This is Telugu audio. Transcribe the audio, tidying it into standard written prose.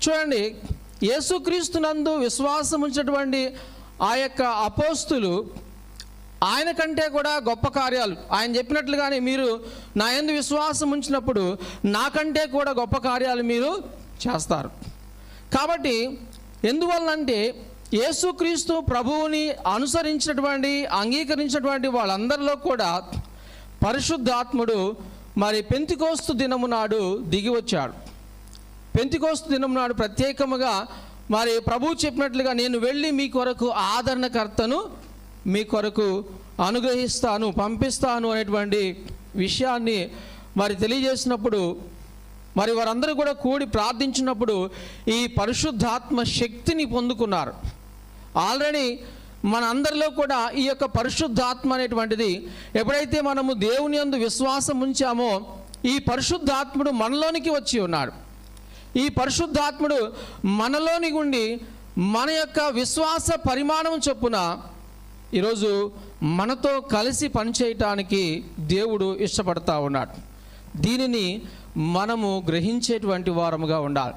చూడండి, యేసుక్రీస్తునందు విశ్వాసం ఉంచినటువంటి ఆ యొక్క అపోస్తులు ఆయన కంటే కూడా గొప్ప కార్యాలు, ఆయన చెప్పినట్లుగానే మీరు నా యందు విశ్వాసం ఉంచినప్పుడు నాకంటే కూడా గొప్ప కార్యాలు మీరు చేస్తారు. కాబట్టి ఎందువల్లంటే యేసుక్రీస్తు ప్రభువుని అనుసరించినటువంటి అంగీకరించినటువంటి వాళ్ళందరిలో కూడా పరిశుద్ధాత్ముడు మరి పెంతెకోస్తు దినము నాడు దిగి వచ్చాడు. పెంతెకోస్తు దినం నాడు ప్రత్యేకముగా మరి ప్రభువు చెప్పినట్లుగా నేను వెళ్ళి మీ కొరకు ఆదరణకర్తను మీ కొరకు అనుగ్రహిస్తాను, పంపిస్తాను అనేటువంటి విషయాన్ని మరి తెలియజేసినప్పుడు మరి వారందరూ కూడా కూడి ప్రార్థించినప్పుడు ఈ పరిశుద్ధాత్మ శక్తిని పొందుకున్నారు. ఆల్రెడీ మన అందరిలో కూడా ఈ యొక్క పరిశుద్ధాత్మ అనేటువంటిది ఎప్పుడైతే మనము దేవుని యందు విశ్వాసం ఉంచామో ఈ పరిశుద్ధాత్ముడు మనలోనికి వచ్చి ఉన్నాడు. ఈ పరిశుద్ధాత్ముడు మనలోని ఉండి మన యొక్క విశ్వాస పరిమాణం చొప్పున ఈరోజు మనతో కలిసి పనిచేయటానికి దేవుడు ఇష్టపడతా ఉన్నాడు. దీనిని మనము గ్రహించేటువంటి వారముగా ఉండాలి.